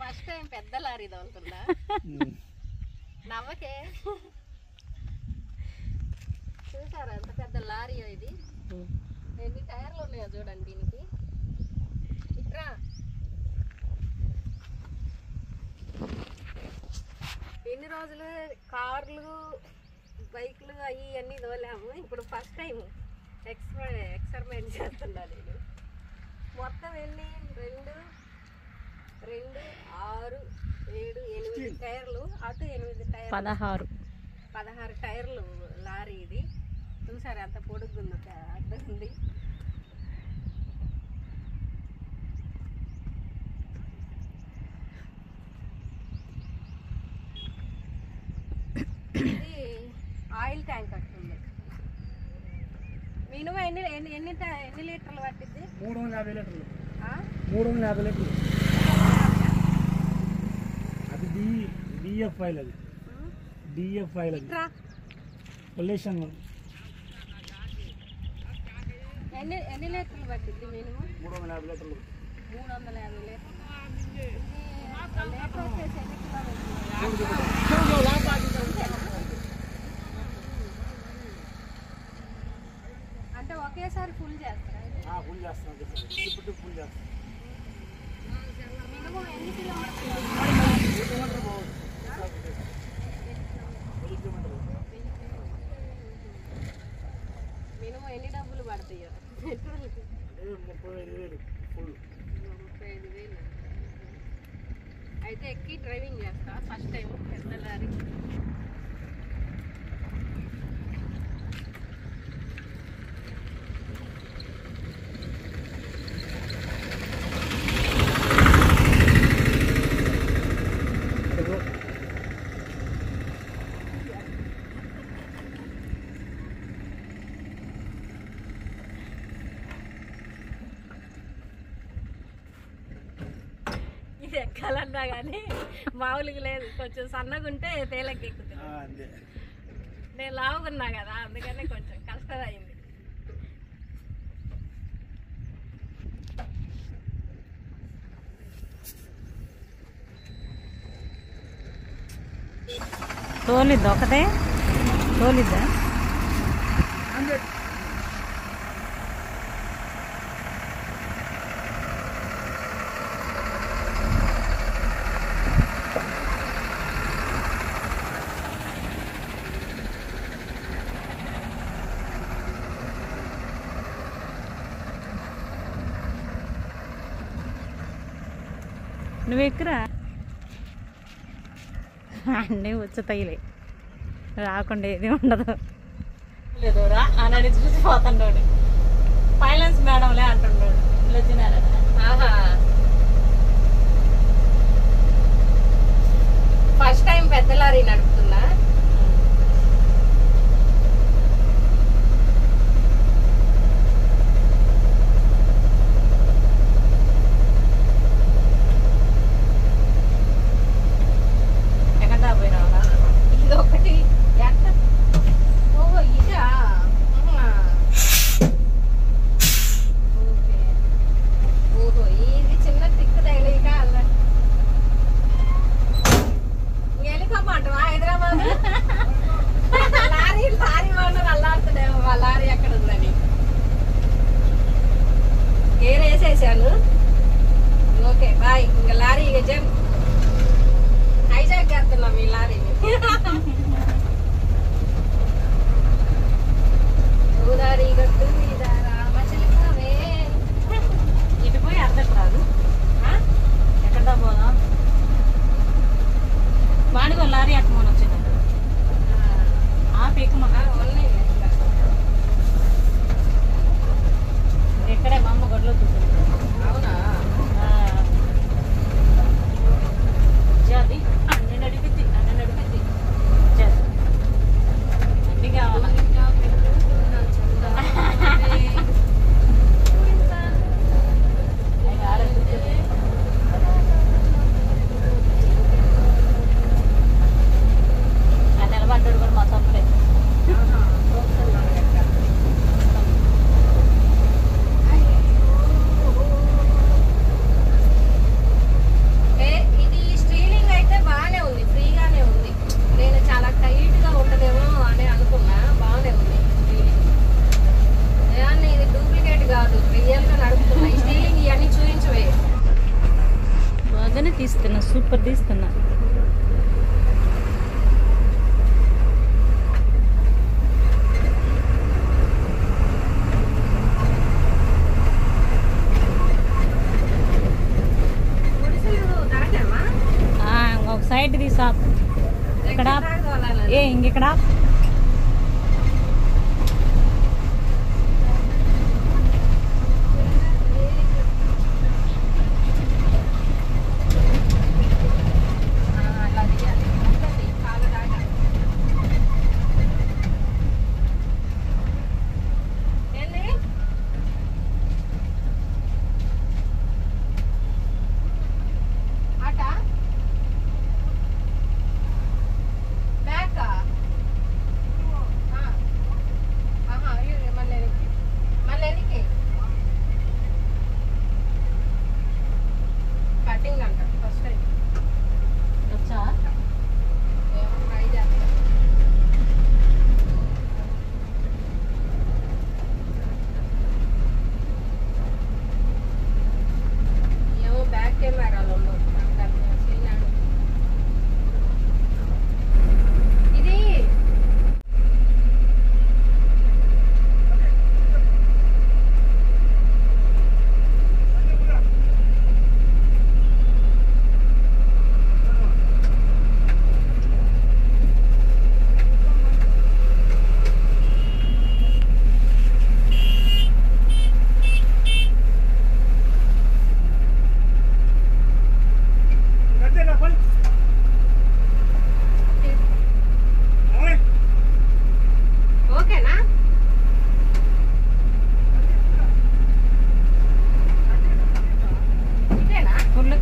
First time పెద్ద lorry తోలుతుందా నవ్వకే చూసారా ఎంత పెద్ద లారీ ఇది ఎన్ని టైర్లు ఉన్నాయో చూడండి దీనికి ఇట్రా ఎన్ని రోజులు కార్లు బైక్లు అవి అన్నీ తోలాము ఇప్పుడు ఫస్ట్ టైం ఎక్స్పెరిమెంట్ చేస్తున్నా నేను మొత్తం ఎన్ని 2 6 7 8 టైర్లు అటు 8 టైర్లు 16 టైర్లు లారీ ఇది చూసారు ఎంత పొడుగుందో అర్థం ఉంది ఇది ఆయిల్ ట్యాంక్ కట్టుంది మినిమం ఎన్ని లీటర్లు పట్టింది 350 లీటర్లు 350 లీటర్లు అది డిఎఫ్ ఆయిల్ అది డిఎఫ్ ఆయిల్ అది పొల్యూషన్ ఎన్ని లీటర్లు పట్టింది మినిమం 350 లీటర్లు 350 లీటర్లు లీటర్ వచ్చేసి ఎన్ని అంటే ఒకేసారి ఫుల్ చేస్తారా ఫుల్ చేస్తాం ఇప్పుడు ఫుల్ చేస్తాం మినిమం ఎన్ని కిలోమీటర్లు మినిమం ఎన్ని డబ్బులు పడతాయో పెట్రోల్కి 35,000 ఫుల్ 35,000 అయితే ఎక్కి డ్రైవింగ్ చేస్తా ఫస్ట్ టైం పెద్ద లారీ ఎక్కాలన్నా కానీ మామూలుగా లేదు కొంచెం సన్నగా ఉంటే తేలిగ్గా ఎక్కుతుంది నేను లావుకున్నా కదా అందుకని కొంచెం కష్టమైంది తోలిద్దా ఒకటే తోలిద్దా నువ్వు ఎక్కరా అన్నీ వచ్చుతాయిలే రాకుండా ఏది ఉండదు లేదు రా అని చూసిపోతుండోడు ఫైనాన్స్ మేడంలే అంటుండోడు ఇలా వచ్చినారా ఫస్ట్ టైం పెద్ద లారీ నడుపుతున్నా ఓకే బాయ్ ఇంకా లారీ హైజాక్ చేస్తున్నాం ఈ లారీని గోదావరి గట్టు మీద రామచిలకవే ఇటు పోయి అర్థం రాదు ఎక్కడ పోదాం వాడిగో లారీ అట్టమని వచ్చింది పీక్ మా ఎక్కడే మా అమ్మ గొడ్లో కూర్చుంది అవునా జాతి అన్నీ నడిపిద్ది అన్నీ కావాలి బాగానే తీస్తున్నా, సూపర్ తీస్తున్నా. ఒక సైడ్ తీసా ఇక్కడ ఇంకెక్కడ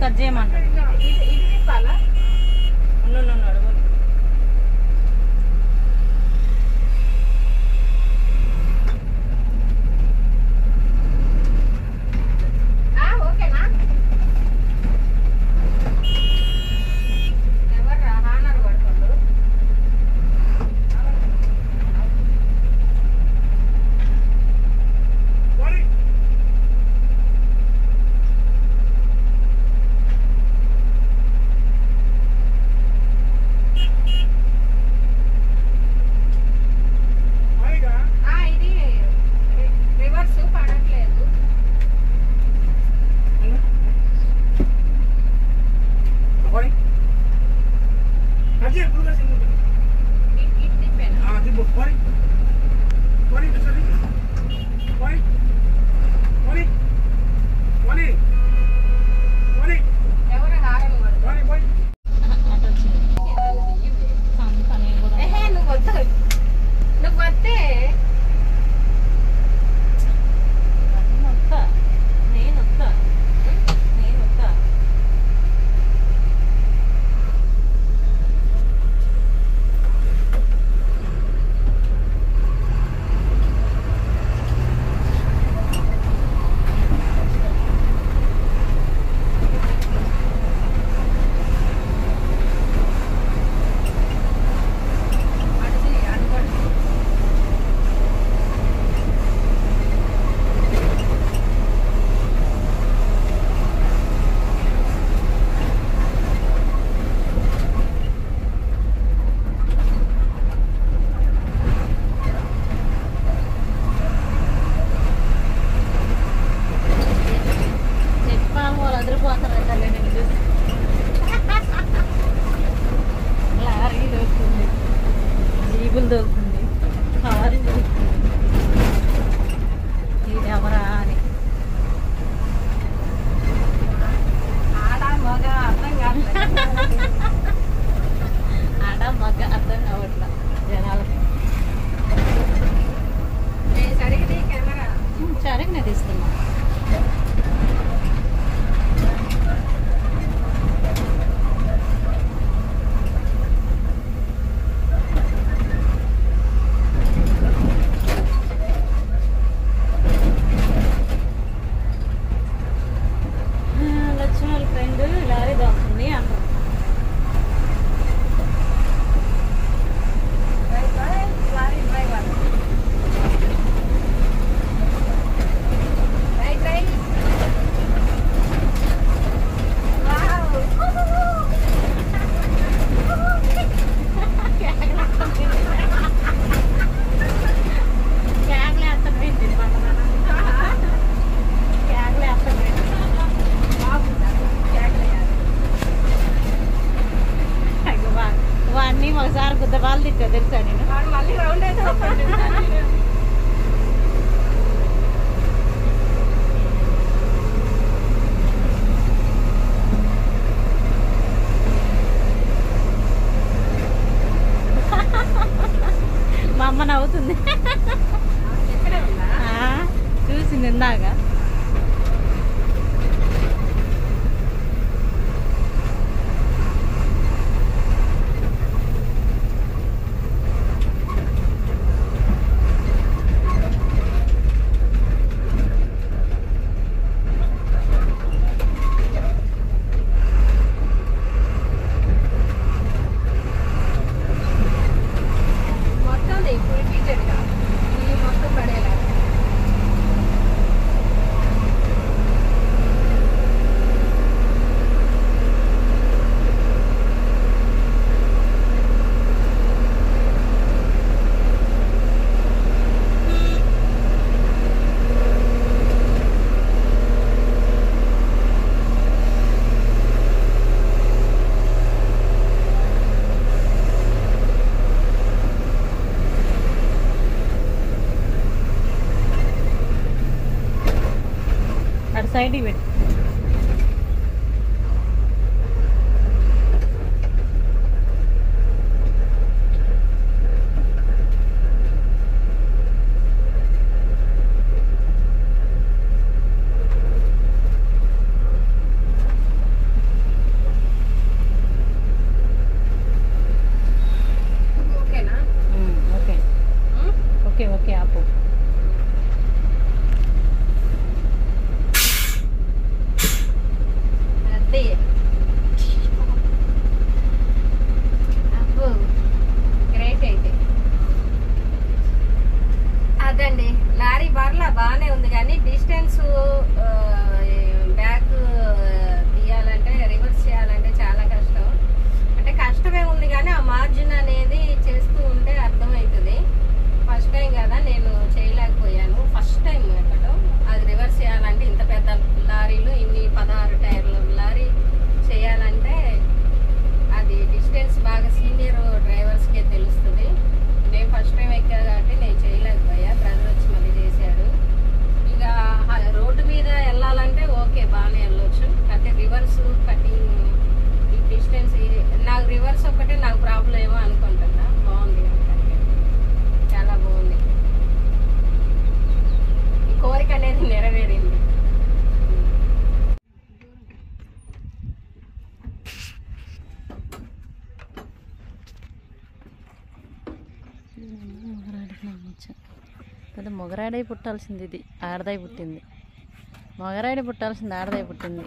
కట్ చేయమంటాడు. సార్ గుద్ద వాళ్ళు తిట్టా తెలుసా నేను. వాడు మళ్ళీ రౌండ్ అయితే మా అమ్మ నవ్వుతుంది. ఎక్కడే ఉందా? చూసింది ఇందాక. మొత్తం ఇప్పుడు టీచర్గా ఈ మొత్తం పడేలా అటు సైడ్కి పెట్టి. ఓకేనా? ఓకే ఓకే ఓకే ఆపు. అదే అబ్బో గ్రేట్ అయితే. అదండి లారీ బర్లా బాగానే ఉంది కానీ డిస్టెన్స్ బ్యాక్ తీయాలంటే రివర్స్ చేయాలంటే చాలా కష్టం. అంటే కష్టమే ఉంది కానీ ఆ మార్జిన్ అనేది చేస్తూ ఉంటే అర్థమవుతుంది. ఫస్ట్ టైం కదా నేను చేయలేకపోయాను. ఫస్ట్ టైం ఎక్కడం అది రివర్స్ చేయాలంటే ఇంత పెద్ద లారీలు ఇన్ని 16 టైర్ల లారీ చేయాలంటే అది డిస్టెన్స్ బాగా సీనియర్ డ్రైవర్స్కే తెలుస్తుంది. నేను ఫస్ట్ టైం ఎక్కా కాబట్టి నేను చేయలేకపోయా. బ్రదర్ వచ్చి మళ్ళీ చేశాడు. ఇక రోడ్డు మీద వెళ్ళాలంటే ఓకే బాగానే వెళ్ళొచ్చు. అంటే రివర్స్ కటింగ్ ఈ డిస్టెన్స్ నాకు రివర్స్ ఒక్కటే నాకు ప్రాబ్లం ఏమో అనుకుంటున్నా. బాగుంది చాలా బాగుంది. ఈ కోరిక అనేది నెరవేరింది. కదా మొగరాడై పుట్టాల్సింది ఇది ఆడదై పుట్టింది. మొగరాడి పుట్టాల్సింది ఆడదై పుట్టింది.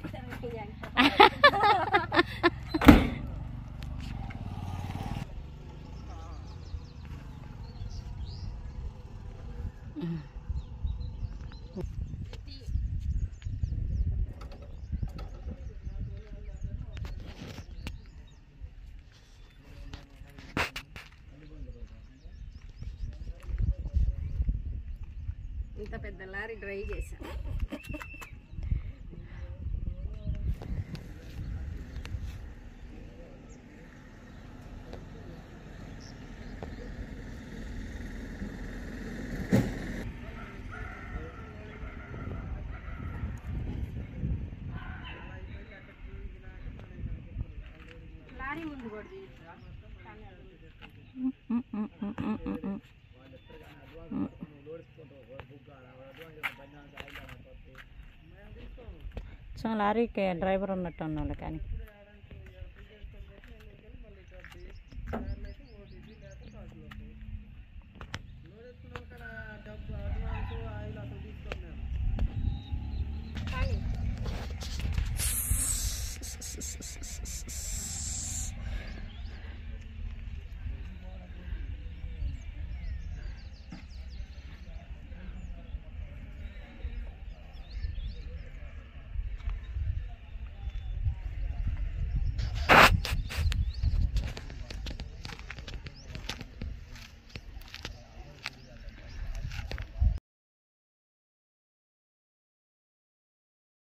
ఇంత పెద్ద లారీ డ్రైవ్ చేశాను. లారీ ముందు కూడా లారీకి డ్రైవర్ ఉన్నట్టు ఉన్నాడు కానీ